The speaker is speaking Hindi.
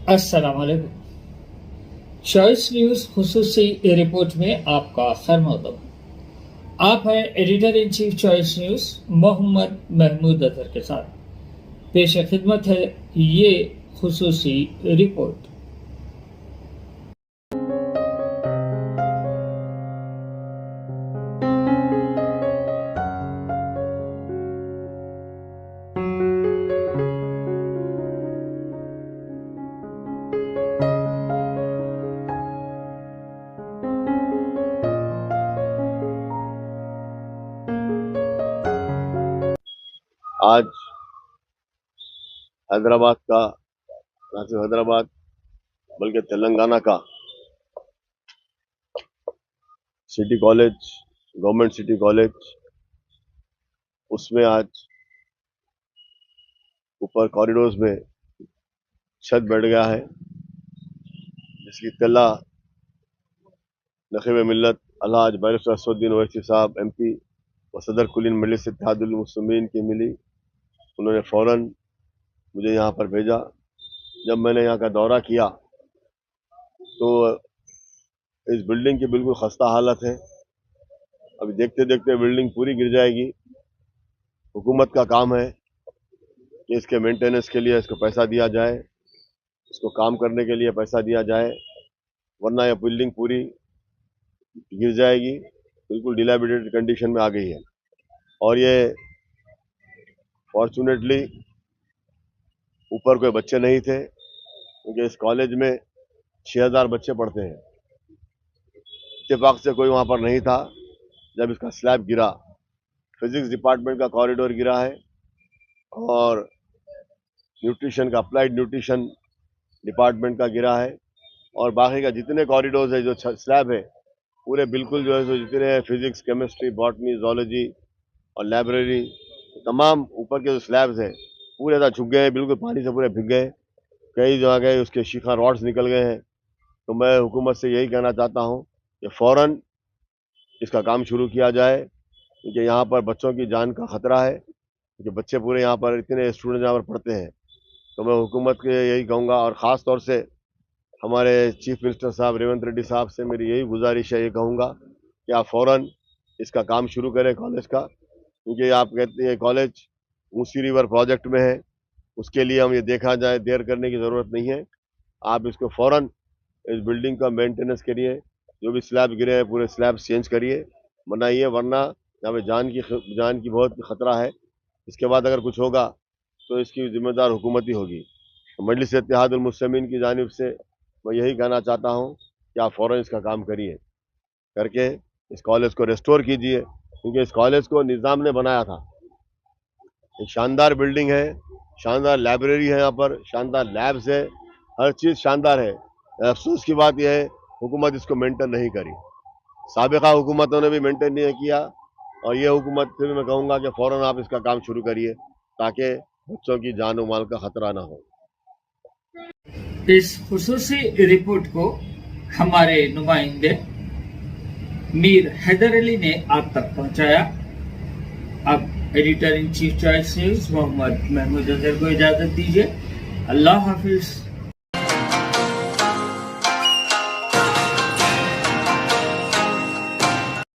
अस्सलाम वालेकुम। चॉइस न्यूज़ खुसूसी रिपोर्ट में आपका खैर मक़दम। आप हैं editor in chief choice news Mohammad Mahmood Azhar के साथ। पेश खिदमत है ये खुसूसी रिपोर्ट। आज हैदराबाद का, ना सिर्फ हैदराबाद बल्कि तेलंगाना का city college, government city college, उसमें आज ऊपर कॉरिडोर्स में छत बैठ गया है, जिसकी इत्तला नखीब मिल्लत अलहाज बैरिस्टर असदुद्दीन ओवैसी साहब MP व सदर कुलीन मजलिस इत्तेहादुल मुस्लिमीन की मिली। उन्होंने फौरन मुझे यहाँ पर भेजा। जब मैंने यहाँ का दौरा किया तो इस बिल्डिंग की बिल्कुल खस्ता हालत है। अभी देखते देखते बिल्डिंग पूरी गिर जाएगी। हुकूमत का काम है कि इसके मेंटेनेंस के लिए इसको पैसा दिया जाए, इसको काम करने के लिए पैसा दिया जाए, वरना यह बिल्डिंग पूरी गिर जाएगी। बिल्कुल डिलैपिडेटेड कंडीशन में आ गई है। और ये फॉर्चुनेटली ऊपर कोई बच्चे नहीं थे, क्योंकि इस कॉलेज में 6000 बच्चे पढ़ते हैं। इत्तेफाक से कोई वहाँ पर नहीं था जब इसका स्लैब गिरा। फिजिक्स डिपार्टमेंट का कॉरिडोर गिरा है और न्यूट्रिशन का, अप्लाइड न्यूट्रिशन डिपार्टमेंट का गिरा है, और बाकी का जितने कॉरिडोर्स है, जो स्लैब है पूरे बिल्कुल जो है सो जितने फिजिक्स, केमिस्ट्री, बॉटनी, जोलॉजी और लाइब्रेरी, तमाम ऊपर के जो स्लैब्स है पूरे ऐसा झुक गए हैं, बिल्कुल पानी से पूरे भीग गए। कई जगह उसके शिखा रॉड्स निकल गए हैं। तो मैं हुकूमत से यही कहना चाहता हूँ कि फ़ौरन इसका काम शुरू किया जाए, क्योंकि यहाँ पर बच्चों की जान का खतरा है, क्योंकि बच्चे पूरे यहाँ पर इतने स्टूडेंट यहाँ पर पढ़ते हैं। तो मैं हुकूमत के यही कहूँगा, और ख़ास तौर से हमारे चीफ मिनिस्टर साहब रेवंत रेड्डी साहब से मेरी यही गुजारिश है, ये कहूँगा कि आप फ़ौरन इसका काम शुरू करें कॉलेज का, क्योंकि आप कहते हैं कॉलेज मूसी रिवर प्रोजेक्ट में है। उसके लिए हम ये देखा जाए, देर करने की ज़रूरत नहीं है। आप इसको फ़ौरन इस बिल्डिंग का मेंटेनेंस करिए, जो भी स्लैब गिरे हैं पूरे स्लैब चेंज करिए, बनाइए, वरना यहाँ पे जान की बहुत खतरा है। इसके बाद अगर कुछ होगा तो इसकी जिम्मेदार हुकूमत ही होगी। तो मजलिस इत्तेहादुल मुस्लिमीन की जानिब से मैं यही कहना चाहता हूँ कि आप फ़ौरन इसका काम करिए, करके इस कॉलेज को रेस्टोर कीजिए, क्योंकि इस कॉलेज को निज़ाम ने बनाया था। एक शानदार बिल्डिंग है, शानदार लाइब्रेरी है, यहाँ पर शानदार लैब्स है, हर चीज़ शानदार है। अफसोस की बात यह है हुकूमत इसको मेंटेन नहीं करी। साबिका हुकूमतों ने भी मेंटेन नहीं किया, और ये हुकूमत से भी मैं कहूँगा कि फ़ौरन आप इसका काम शुरू करिए, ताकि बच्चों की जान और माल का खतरा ना हो। इस खुसूसी रिपोर्ट को हमारे नुमाइंदे मीर हैदर अली ने आप तक पहुंचाया। अब editor in chief choice news Mohammad Mahmood Azhar को इजाज़त दीजिए। अल्लाह हाफिज़।